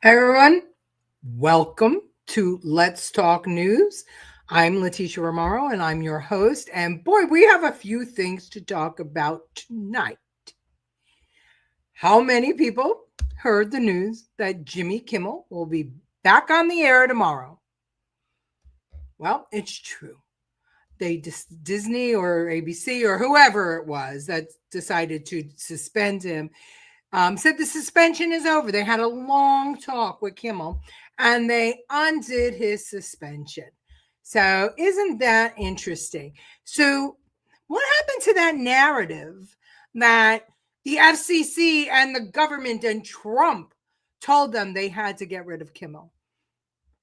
Everyone, welcome to Let's Talk News. I'm Leticia Remauro and I'm your host. And boy, we have a few things to talk about tonight. How many people heard the news that Jimmy Kimmel will be back on the air tomorrow? Well, it's true. Disney or ABC or whoever it was that decided to suspend him said the suspension is over. They had a long talk with Kimmel and they undid his suspension. So isn't that interesting? So what happened to that narrative that the FCC and the government and Trump told them they had to get rid of Kimmel?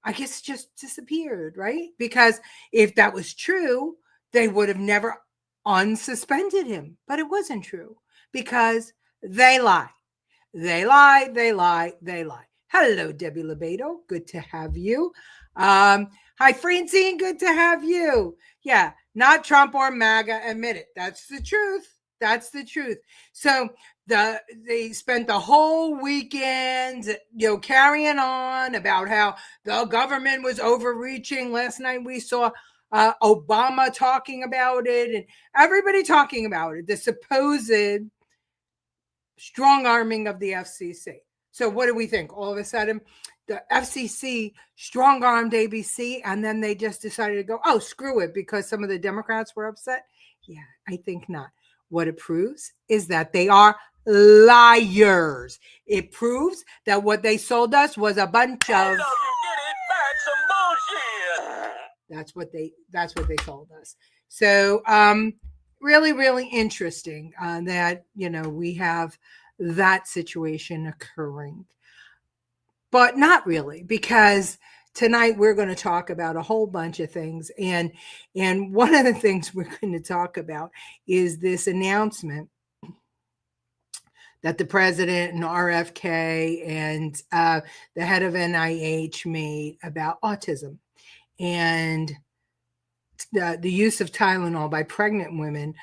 I guess it just disappeared, right? Because if that was true, they would have never unsuspended him. But it wasn't true because they lie. They lie, they lie, they lie. Hello, Debbie Lebedo. Good to have you. Hi, Francine. Good to have you. Yeah, not Trump or MAGA. Admit it. That's the truth. That's the truth. So they spent the whole weekend, carrying on about how the government was overreaching. Last night we saw Obama talking about it and everybody talking about it. The supposed strong arming of the FCC. So what do we think? All of a sudden, the FCC strong armed ABC, and then they just decided to go, oh, screw it, because some of the Democrats were upset? Yeah, I think not. What it proves is that they are liars. It proves that what they sold us was a bunch of... That's what they sold us. So really, really interesting that, we have that situation occurring. But not really, because tonight we're going to talk about a whole bunch of things. And one of the things we're going to talk about is this announcement that the president and RFK and the head of NIH made about autism and the use of Tylenol by pregnant women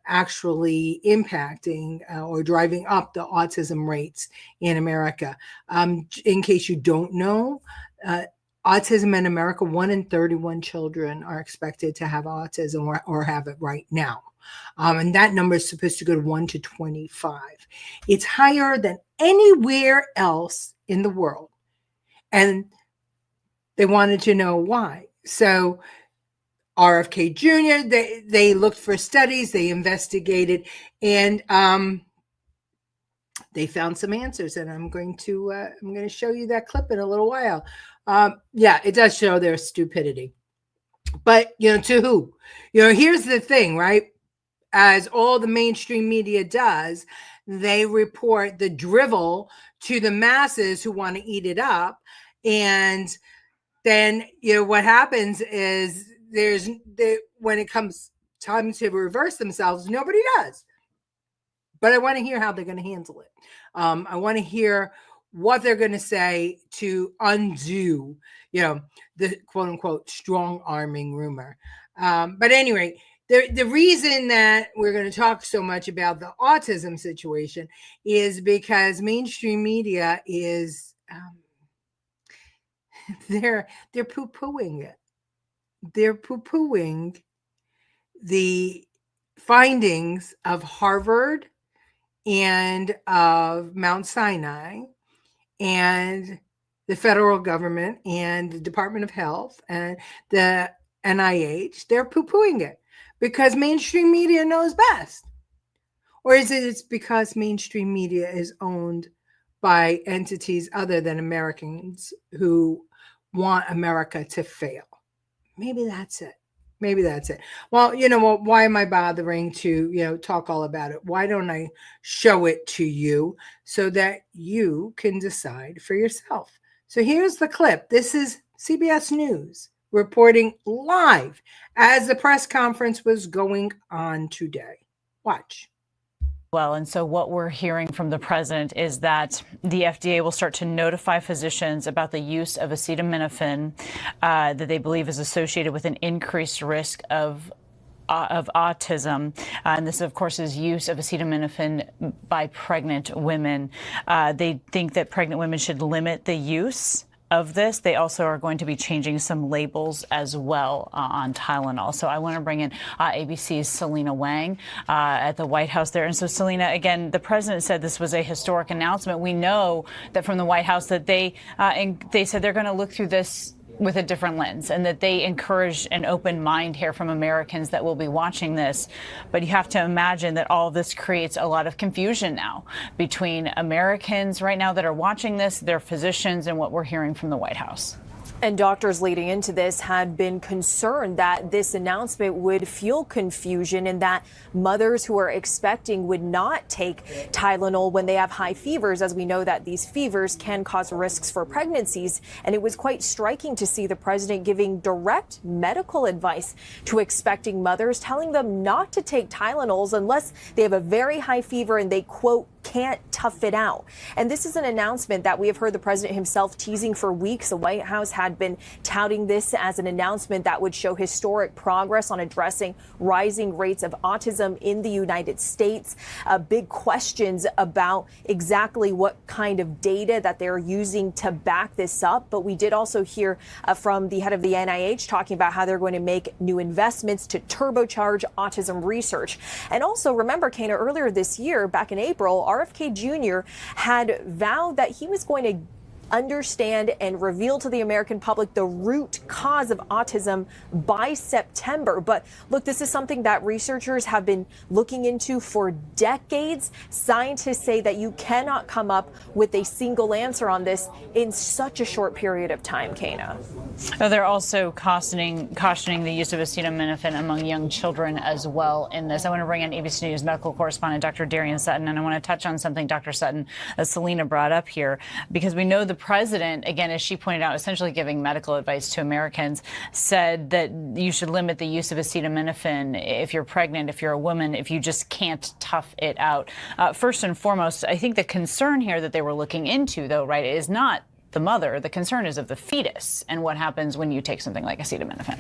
actually impacting or driving up the autism rates in America. In case you don't know, autism in America, 1 in 31 children are expected to have autism or have it right now. And that number is supposed to go to 1 to 25. It's higher than anywhere else in the world. And they wanted to know why. So RFK Jr., they looked for studies, they investigated, and they found some answers. And I'm going to show you that clip in a little while. Yeah, it does show their stupidity. But, to who? Here's the thing, right? As all the mainstream media does, they report the drivel to the masses who want to eat it up. And then, what happens is when it comes time to reverse themselves, nobody does. But I want to hear how they're going to handle it. I want to hear what they're going to say to undo, the quote unquote strong arming rumor. But anyway, the reason that we're going to talk so much about the autism situation is because mainstream media is they're poo-pooing it. They're poo-pooing the findings of Harvard and of Mount Sinai and the federal government and the Department of Health and the NIH. They're poo-pooing it because mainstream media knows best. Or is it's because mainstream media is owned by entities other than Americans who want America to fail? Maybe that's it. Maybe that's it. Well, why am I bothering to, talk all about it? Why don't I show it to you so that you can decide for yourself? So here's the clip. This is CBS News reporting live as the press conference was going on today. Watch. Well, and so what we're hearing from the president is that the FDA will start to notify physicians about the use of acetaminophen that they believe is associated with an increased risk of autism. And this, of course, is use of acetaminophen by pregnant women. They think that pregnant women should limit the use of this. They also are going to be changing some labels as well on Tylenol. So I want to bring in ABC's Selena Wang at the White House there. And so, Selena, again, the president said this was a historic announcement. We know that from the White House that they said they're going to look through this with a different lens, and that they encourage an open mind here from Americans that will be watching this. But you have to imagine that all of this creates a lot of confusion now between Americans right now that are watching this, their physicians, and what we're hearing from the White House. And doctors leading into this had been concerned that this announcement would fuel confusion and that mothers who are expecting would not take Tylenol when they have high fevers, as we know that these fevers can cause risks for pregnancies. And it was quite striking to see the president giving direct medical advice to expecting mothers, telling them not to take Tylenols unless they have a very high fever and they, quote, can't tough it out. And this is an announcement that we have heard the president himself teasing for weeks. The White House had been touting this as an announcement that would show historic progress on addressing rising rates of autism in the United States. Big questions about exactly what kind of data that they're using to back this up. But we did also hear from the head of the NIH talking about how they're going to make new investments to turbocharge autism research. And also, remember, Kana, earlier this year, back in April, RFK Jr. had vowed that he was going to understand and reveal to the American public the root cause of autism by September. But look, this is something that researchers have been looking into for decades. Scientists say that you cannot come up with a single answer on this in such a short period of time, Kana. They're also cautioning the use of acetaminophen among young children as well in this. I want to bring in ABC News medical correspondent Dr. Darian Sutton, and I want to touch on something, Dr. Sutton, as Selena brought up here, because we know the president, again, as she pointed out, essentially giving medical advice to Americans, said that you should limit the use of acetaminophen if you're pregnant, if you're a woman, if you just can't tough it out. First and foremost, I think the concern here that they were looking into, though, right, is not the mother. The concern is of the fetus and what happens when you take something like acetaminophen.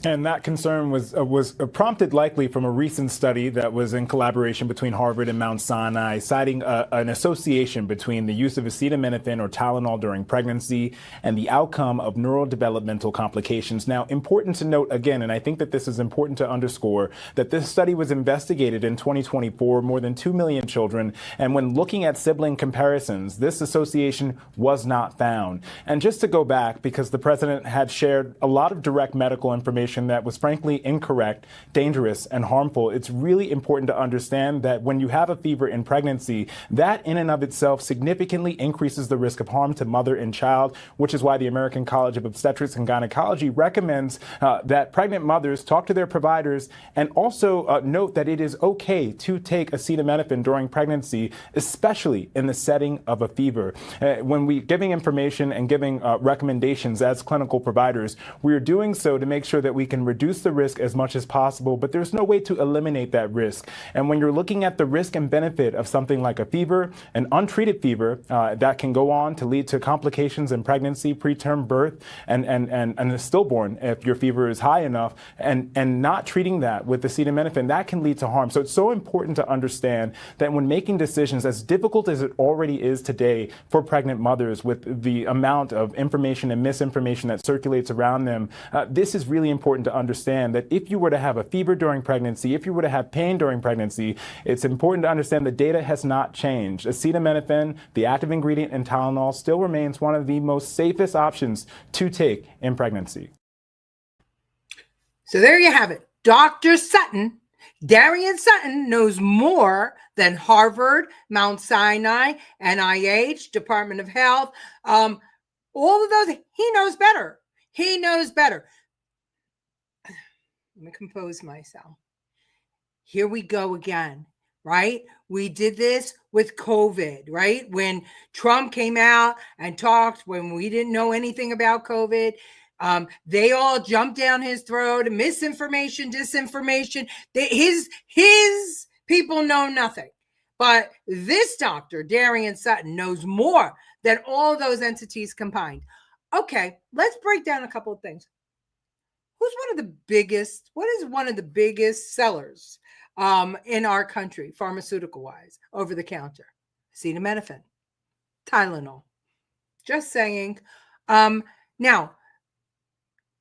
And that concern was prompted likely from a recent study that was in collaboration between Harvard and Mount Sinai, citing an association between the use of acetaminophen or Tylenol during pregnancy and the outcome of neurodevelopmental complications. Now, important to note again, and I think that this is important to underscore, that this study was investigated in 2024, more than 2 million children. And when looking at sibling comparisons, this association was not found. And just to go back, because the president had shared a lot of direct medical information that was frankly incorrect, dangerous, and harmful, it's really important to understand that when you have a fever in pregnancy, that in and of itself significantly increases the risk of harm to mother and child, which is why the American College of Obstetrics and Gynecology recommends that pregnant mothers talk to their providers and also note that it is okay to take acetaminophen during pregnancy, especially in the setting of a fever. When we giving information and giving recommendations as clinical providers, we are doing so to make sure that we can reduce the risk as much as possible, but there's no way to eliminate that risk. And when you're looking at the risk and benefit of something like a fever, an untreated fever that can go on to lead to complications in pregnancy, preterm birth, and a stillborn if your fever is high enough, and not treating that with acetaminophen, that can lead to harm. So it's so important to understand that when making decisions, as difficult as it already is today for pregnant mothers with the amount of information and misinformation that circulates around them, this is really important to understand that if you were to have a fever during pregnancy, if you were to have pain during pregnancy, it's important to understand the data has not changed. Acetaminophen, the active ingredient in Tylenol, still remains one of the most safest options to take in pregnancy. So there you have it. Dr. Sutton, Darian Sutton, knows more than Harvard, Mount Sinai, NIH, Department of Health. All of those, he knows better. He knows better. Let me compose myself. Here we go again, right? We did this with COVID, right? When Trump came out and talked, when we didn't know anything about COVID, they all jumped down his throat, misinformation, disinformation. His people know nothing. But this doctor, Darian Sutton, knows more than all those entities combined. Okay, let's break down a couple of things. what is one of the biggest sellers in our country, pharmaceutical wise, over the counter? Acetaminophen, Tylenol. Just saying. Now,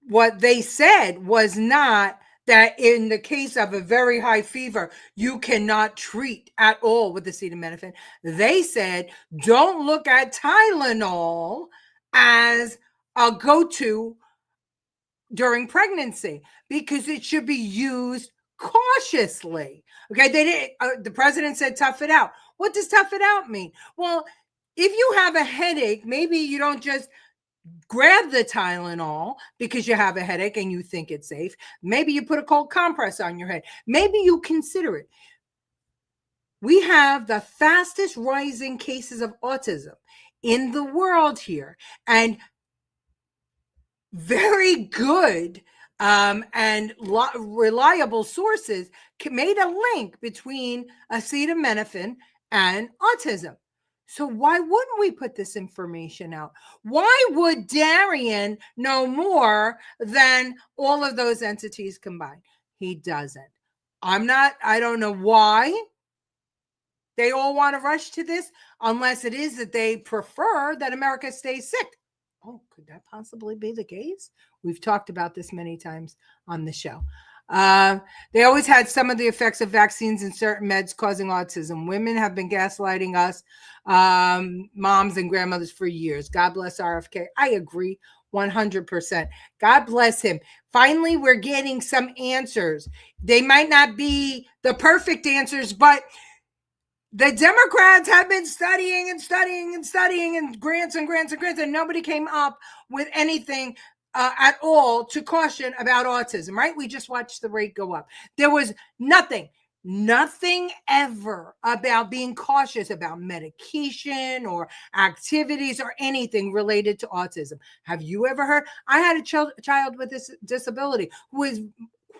what they said was not that in the case of a very high fever, you cannot treat at all with acetaminophen. They said, don't look at Tylenol as a go-to during pregnancy because it should be used cautiously. Okay, they didn't. The president said, tough it out. What does tough it out mean? Well, if you have a headache, maybe you don't just grab the Tylenol because you have a headache and you think it's safe. Maybe you put a cold compress on your head. Maybe you consider it. We have the fastest rising cases of autism in the world here, and very good and reliable sources made a link between acetaminophen and autism. So why wouldn't we put this information out? Why would Darian know more than all of those entities combined? He doesn't. I don't know why they all want to rush to this, unless it is that they prefer that America stays sick. Oh, could that possibly be the case? We've talked about this many times on the show. They always had some of the effects of vaccines and certain meds causing autism. Women have been gaslighting us, moms and grandmothers, for years. God bless RFK. I agree 100%. God bless him. Finally, we're getting some answers. They might not be the perfect answers, but the Democrats have been studying and grants and grants and grants, and nobody came up with anything at all to caution about autism, right? We just watched the rate go up. There was nothing ever about being cautious about medication or activities or anything related to autism. Have you ever heard? I had a child with this disability who is,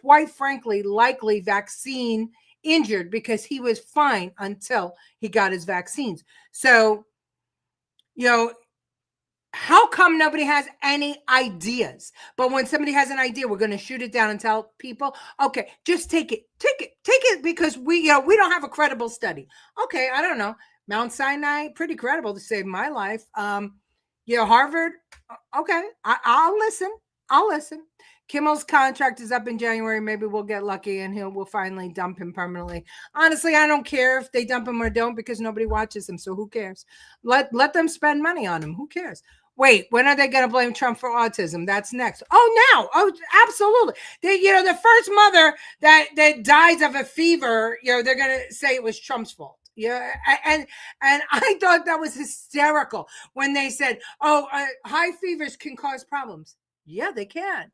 quite frankly, likely vaccine injured because he was fine until he got his vaccines. So, how come nobody has any ideas? But when somebody has an idea, we're going to shoot it down and tell people, okay, just take it because we don't have a credible study. Okay, I don't know. Mount Sinai, pretty credible to save my life. Harvard, okay, I'll listen. Kimmel's contract is up in January. Maybe we'll get lucky and we'll finally dump him permanently. Honestly, I don't care if they dump him or don't because nobody watches him. So who cares? Let them spend money on him. Who cares? Wait, when are they going to blame Trump for autism? That's next. Oh, now. Oh, absolutely. The first mother that dies of a fever, they're going to say it was Trump's fault. Yeah. And I thought that was hysterical when they said, high fevers can cause problems. Yeah, they can.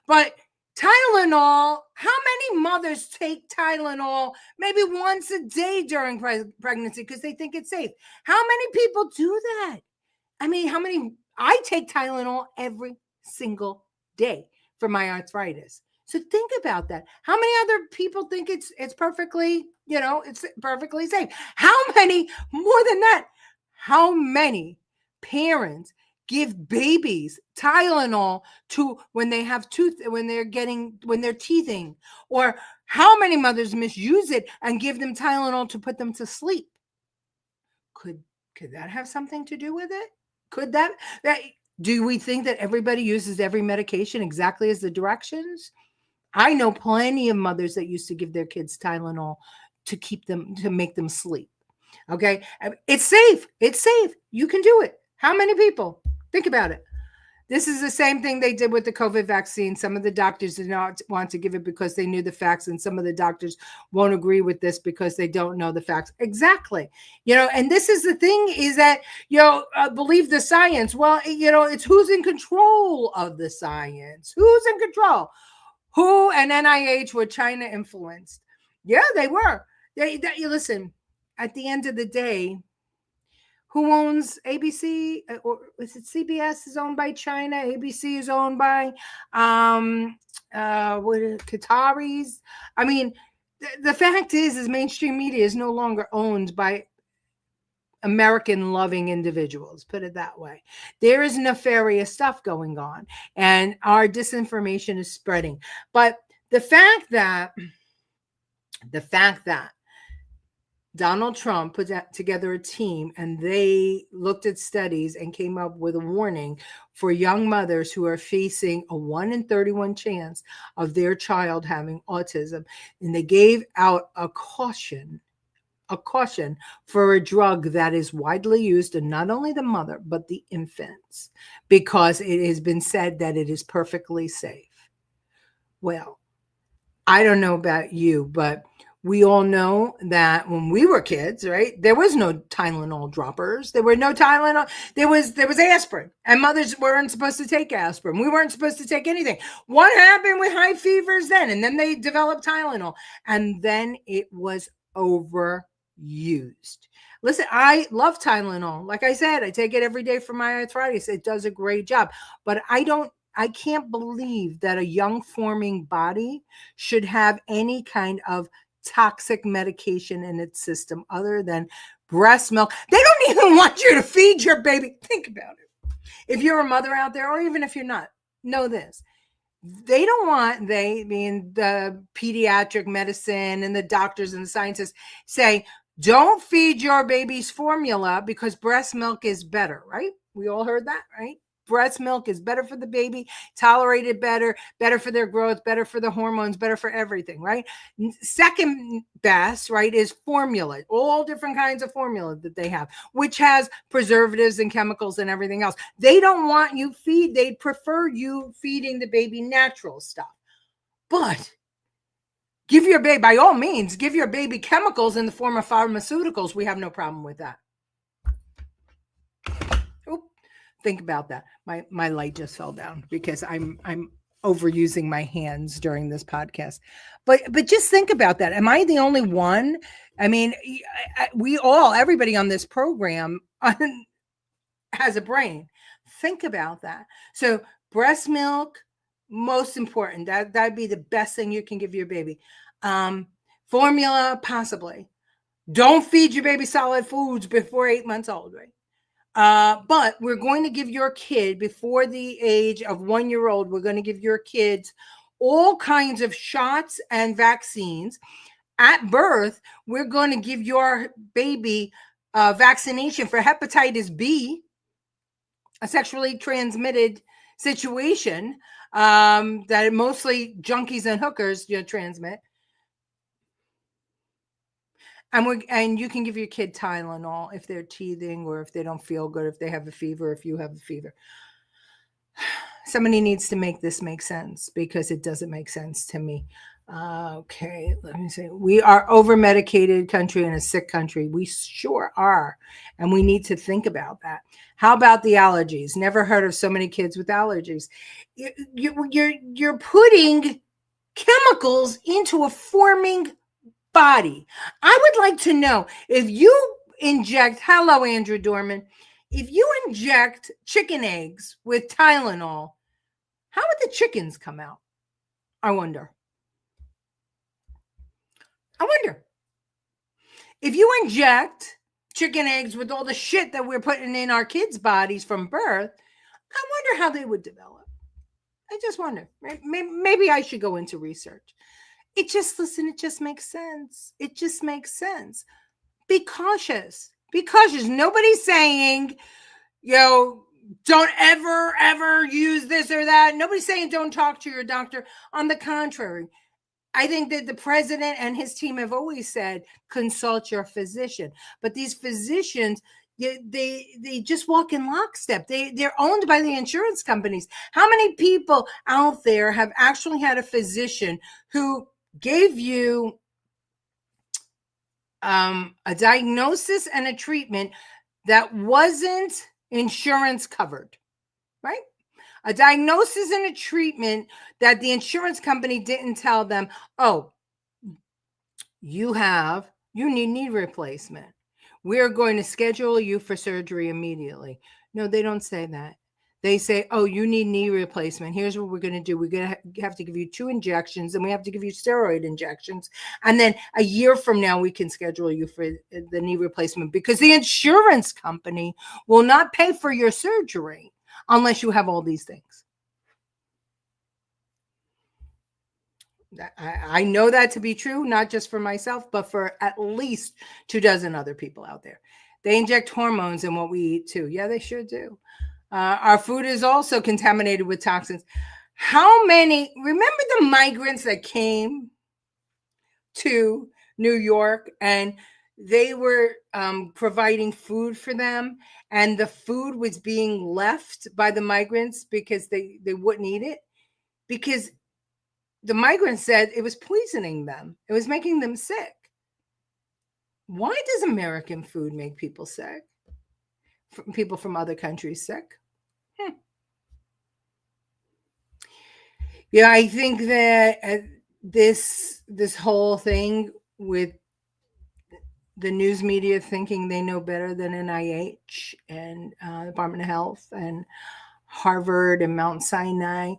But Tylenol, how many mothers take Tylenol maybe once a day during pregnancy because they think it's safe? How many people do that? I mean, I take Tylenol every single day for my arthritis. So think about that. How many other people think it's perfectly, it's perfectly safe? How many, more than that, how many parents give babies Tylenol when they're teething? Or how many mothers misuse it and give them Tylenol to put them to sleep? Could that have something to do with it? Could that do we think that everybody uses every medication exactly as the directions? I know plenty of mothers that used to give their kids Tylenol to make them sleep. Okay. It's safe. You can do it. How many people? Think about it. This is the same thing they did with the COVID vaccine. Some of the doctors did not want to give it because they knew the facts, and some of the doctors won't agree with this because they don't know the facts. Exactly. And this is the thing is that, believe the science. Well, it's who's in control of the science. Who's in control? Who and NIH were China influenced? Yeah, they were. Listen, at the end of the day, who owns ABC? Or is it CBS is owned by China? ABC is owned by Qataris. The fact is mainstream media is no longer owned by American loving individuals, put it that way. There is nefarious stuff going on, and our disinformation is spreading. But the fact that Donald Trump put together a team and they looked at studies and came up with a warning for young mothers who are facing a 1 in 31 chance of their child having autism. And they gave out a caution for a drug that is widely used in not only the mother, but the infants, because it has been said that it is perfectly safe. Well, I don't know about you, but we all know that when we were kids, right, there was no Tylenol droppers. There were no Tylenol. There was aspirin, and mothers weren't supposed to take aspirin. We weren't supposed to take anything. What happened with high fevers then? And then they developed Tylenol, and then it was overused. Listen, I love Tylenol. Like I said, I take it every day for my arthritis. It does a great job, but I can't believe that a young forming body should have any kind of toxic medication in its system other than breast milk. They don't even want you to feed your baby. Think about it. If you're a mother out there, or even if you're not, know this. They don't want, they being the pediatric medicine and the doctors and the scientists, say, don't feed your baby's formula because breast milk is better, right? We all heard that, right? Breast milk is better for the baby, tolerated better for their growth, better for the hormones, better for everything, right? Second best, right, is formula, all different kinds of formula that they have, which has preservatives and chemicals and everything else. They don't want you they prefer you feeding the baby natural stuff. But give your baby, by all means, give your baby chemicals in the form of pharmaceuticals. We have no problem with that. Think about that. My light just fell down because I'm overusing my hands during this podcast. But just think about that. Am I the only one? I mean, everybody on this program has a brain. Think about that. So breast milk, most important. That'd be the best thing you can give your baby. Formula, possibly. Don't feed your baby solid foods before 8 months old, right? But we're going to give your kid before the age of 1 year old, we're going to give your kids all kinds of shots and vaccines. At birth, we're going to give your baby vaccination for hepatitis B, a sexually transmitted situation that mostly junkies and hookers transmit. And you can give your kid Tylenol if they're teething or if they don't feel good, if they have a fever, if you have a fever. Somebody needs to make this make sense because it doesn't make sense to me. Okay, let me see. We are over-medicated country and a sick country. We sure are. And we need to think about that. How about the allergies? Never heard of so many kids with allergies. You're putting chemicals into a forming body. I would like to know if you inject, hello, Andrew Dorman, if you inject chicken eggs with Tylenol, how would the chickens come out? I wonder. If you inject chicken eggs with all the shit that we're putting in our kids' bodies from birth, I wonder how they would develop. I just wonder. Maybe I should go into research. It just makes sense. It just makes sense. Be cautious. Be cautious. Nobody's saying, don't ever use this or that. Nobody's saying don't talk to your doctor. On the contrary, I think that the president and his team have always said, consult your physician. But these physicians, they just walk in lockstep. They're owned by the insurance companies. How many people out there have actually had a physician who gave you a diagnosis and a treatment that wasn't insurance covered, right? A diagnosis and a treatment that the insurance company didn't tell them, oh, you need knee replacement. We're going to schedule you for surgery immediately. No, they don't say that. They say, oh, you need knee replacement. Here's what we're going to do. We're going to have to give you 2 injections, and we have to give you steroid injections. And then a year from now, we can schedule you for the knee replacement, because the insurance company will not pay for your surgery unless you have all these things. I know that to be true, not just for myself, but for at least 24 other people out there. They inject hormones in what we eat too. Yeah, they sure do. Our food is also contaminated with toxins. How many, remember the migrants that came to New York and they were providing food for them, and the food was being left by the migrants because they wouldn't eat it, because the migrants said it was poisoning them. It was making them sick. Why does American food make people sick? People from other countries sick? Yeah, I think that this whole thing with the news media thinking they know better than NIH and Department of Health and Harvard and Mount Sinai,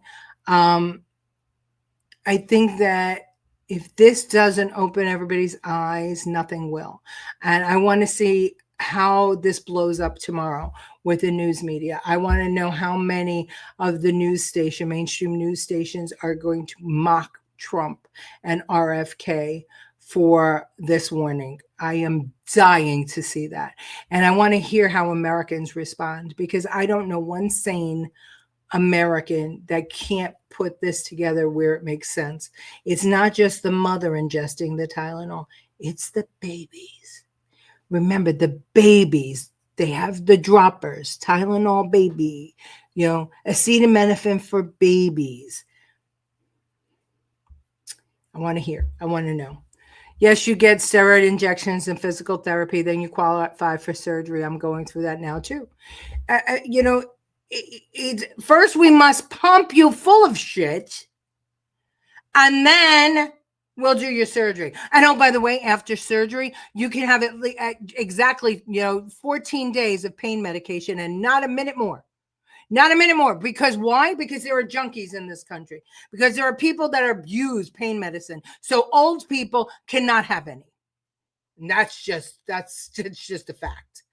I think that if this doesn't open everybody's eyes, nothing will. And I want to see how this blows up tomorrow with the news media. I want to know how many of the mainstream news stations are going to mock Trump and RFK for this warning. I am dying to see that. And I want to hear how Americans respond, because I don't know one sane American that can't put this together where it makes sense. It's not just the mother ingesting the Tylenol, it's the babies. Remember, the babies, they have the droppers, Tylenol baby, acetaminophen for babies. I want to hear. I want to know. Yes, you get steroid injections and physical therapy, then you qualify for surgery. I'm going through that now too. First we must pump you full of shit, and then we'll do your surgery. And oh, by the way, after surgery, you can have exactly 14 days of pain medication and not a minute more. Not a minute more. Because why? Because there are junkies in this country. Because there are people that abuse pain medicine. So old people cannot have any. And that's just a fact.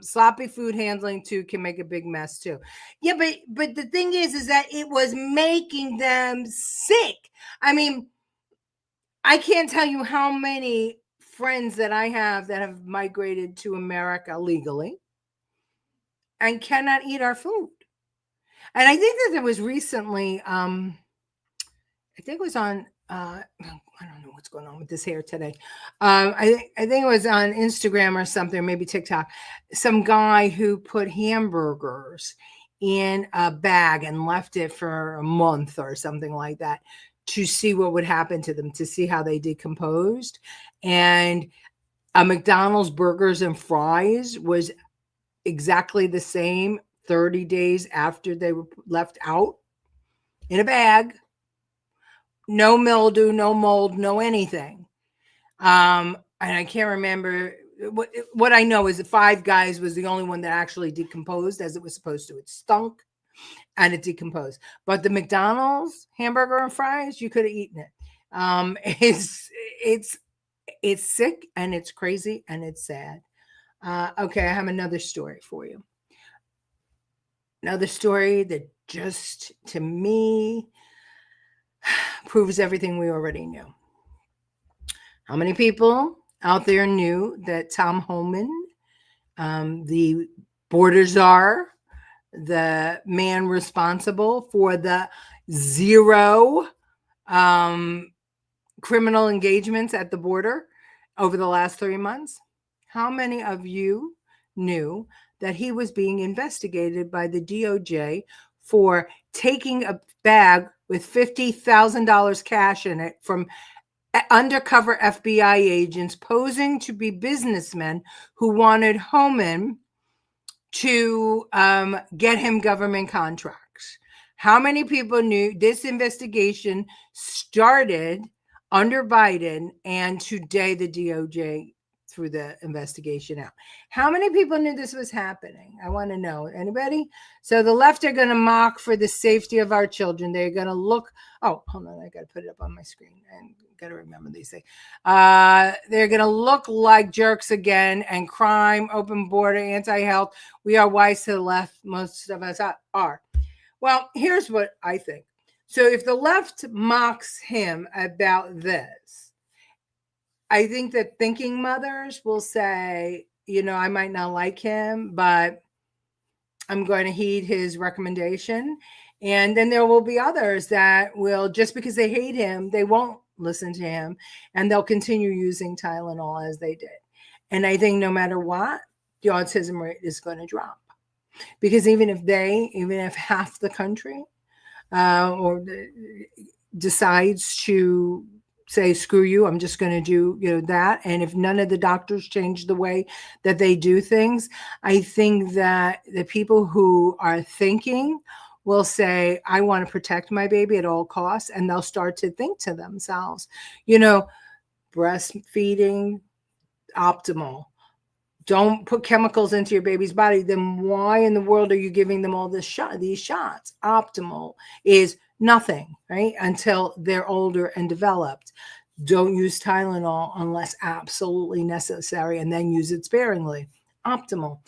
Sloppy food handling too can make a big mess too. Yeah, but the thing is that it was making them sick. I mean, I can't tell you how many friends that I have that have migrated to America legally and cannot eat our food. And I think that there was recently, I think it was on, I don't know what's going on with this hair today. I think it was on Instagram or something, maybe TikTok, some guy who put hamburgers in a bag and left it for a month or something like that to see what would happen to them, to see how they decomposed. And a McDonald's burgers and fries was exactly the same 30 days after they were left out in a bag. No mildew, no mold, no anything. And I can't remember. What I know is that Five Guys was the only one that actually decomposed as it was supposed to. It stunk and it decomposed. But the McDonald's hamburger and fries, you could have eaten it. It's sick and it's crazy and it's sad. Okay, I have another story for you. Another story that just, to me, proves everything we already knew. How many people out there knew that Tom Homan, the border czar, the man responsible for the 0 criminal engagements at the border over the last 3 months? How many of you knew that he was being investigated by the DOJ for taking a bag with $50,000 cash in it from undercover FBI agents posing to be businessmen who wanted Homan to get him government contracts? How many people knew this investigation started under Biden, and today the DOJ through the investigation out. How many people knew this was happening? I want to know. Anybody? So the left are going to mock for the safety of our children. They're going to look. Oh, hold on. I got to put it up on my screen and got to remember these things. They're going to look like jerks again, and crime, open border, anti-health. We are wise to the left. Most of us are. Well, here's what I think. So if the left mocks him about this, I think that thinking mothers will say, I might not like him, but I'm going to heed his recommendation. And then there will be others that will, just because they hate him, they won't listen to him, and they'll continue using Tylenol as they did. And I think no matter what, the autism rate is going to drop. Because even if half the country decides to say, screw you, I'm just going to do that. And if none of the doctors change the way that they do things, I think that the people who are thinking will say, I want to protect my baby at all costs. And they'll start to think to themselves, breastfeeding, optimal. Don't put chemicals into your baby's body. Then why in the world are you giving them all these shots? Optimal is nothing, right? Until they're older and developed. Don't use Tylenol unless absolutely necessary, and then use it sparingly. Optimal.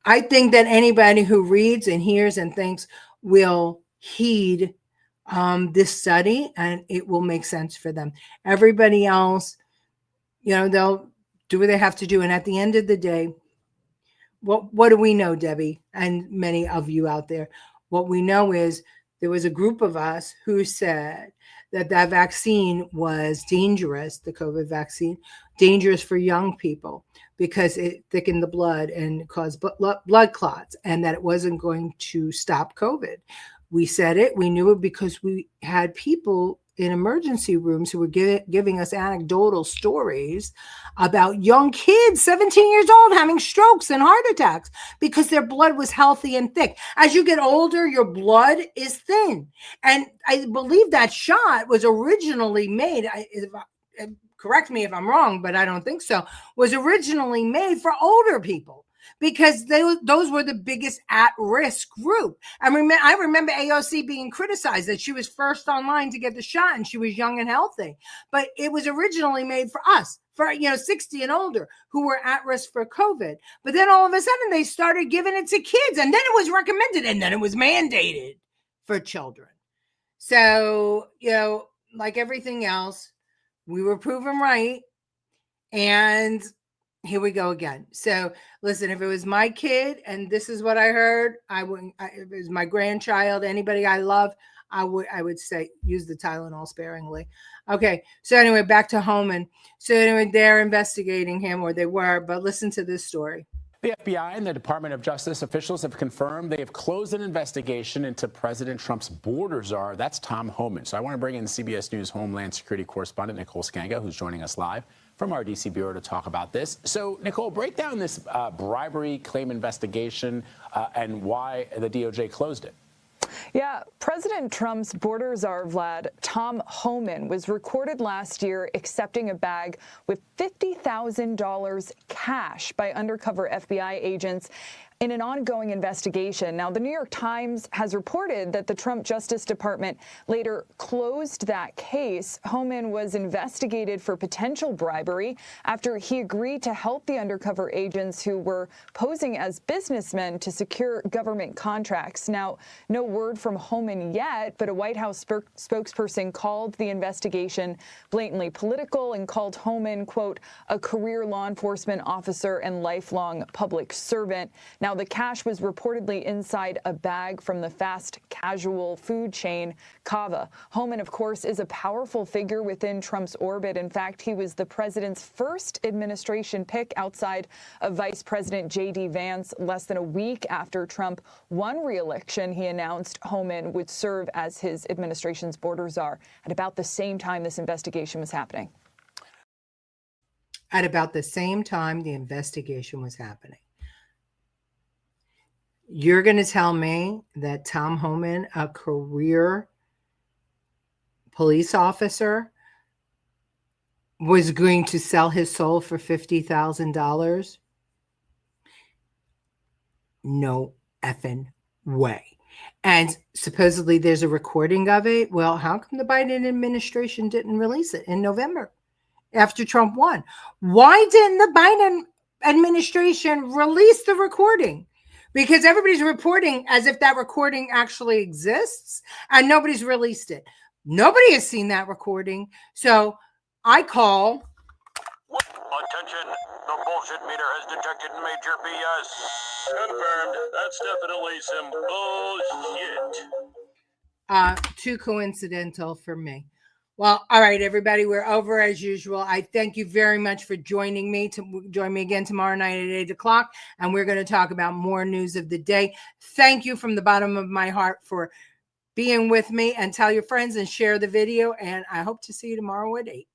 I think that anybody who reads and hears and thinks will heed this study, and it will make sense for them. Everybody else, they'll do what they have to do. And at the end of the day, what do we know, Debbie, and many of you out there? What we know is there was a group of us who said that vaccine was dangerous, the COVID vaccine, dangerous for young people because it thickened the blood and caused blood clots, and that it wasn't going to stop COVID. We said it, we knew it because we had people in emergency rooms who were giving us anecdotal stories about young kids, 17 years old, having strokes and heart attacks because their blood was healthy and thick. As you get older, your blood is thin. And I believe that shot was originally made, correct me if I'm wrong, but I don't think so, was originally made for older people, because those were the biggest at-risk group. I remember AOC being criticized that she was first online to get the shot and she was young and healthy. But it was originally made for us, for 60 and older, who were at risk for COVID. But then all of a sudden they started giving it to kids, and then it was recommended, and then it was mandated for children. So, like everything else, we were proven right. And here we go again. So listen, if it was my kid and this is what I heard, if it was my grandchild, anybody I love, I would say use the Tylenol sparingly. Okay. So anyway, back to Homan. So anyway, they're investigating him, or they were, but listen to this story. The FBI and the Department of Justice officials have confirmed they have closed an investigation into President Trump's border czar. That's Tom Homan. So I want to bring in CBS News Homeland Security correspondent Nicole Skanga, who's joining us live from our D.C. bureau to talk about this. So, Nicole, break down this bribery claim investigation and why the DOJ closed it. Yeah, President Trump's border czar, Vlad, Tom Homan, was recorded last year accepting a bag with $50,000 cash by undercover FBI agents in an ongoing investigation. Now, the New York Times has reported that the Trump Justice Department later closed that case. Homan was investigated for potential bribery after he agreed to help the undercover agents who were posing as businessmen to secure government contracts. Now, no word from Homan yet, but a White House spokesperson called the investigation blatantly political and called Homan, quote, a career law enforcement officer and lifelong public servant. Now, the cash was reportedly inside a bag from the fast casual food chain Cava. Homan, of course, is a powerful figure within Trump's orbit. In fact, he was the president's first administration pick outside of Vice President J.D. Vance. Less than a week after Trump won re-election, he announced Homan would serve as his administration's border czar at about the same time this investigation was happening. At about the same time the investigation was happening. You're going to tell me that Tom Homan, a career police officer, was going to sell his soul for $50,000? No effing way. And supposedly there's a recording of it. Well, how come the Biden administration didn't release it in November after Trump won? Why didn't the Biden administration release the recording? Because everybody's reporting as if that recording actually exists, and nobody's released it. Nobody has seen that recording. So I call. Attention, the bullshit meter has detected major BS. Confirmed. That's definitely some bullshit. Too coincidental for me. Well, all right, everybody, we're over as usual. I thank you very much for joining me. Join me again tomorrow night at 8 o'clock, and we're going to talk about more news of the day. Thank you from the bottom of my heart for being with me, and tell your friends and share the video, and I hope to see you tomorrow at 8.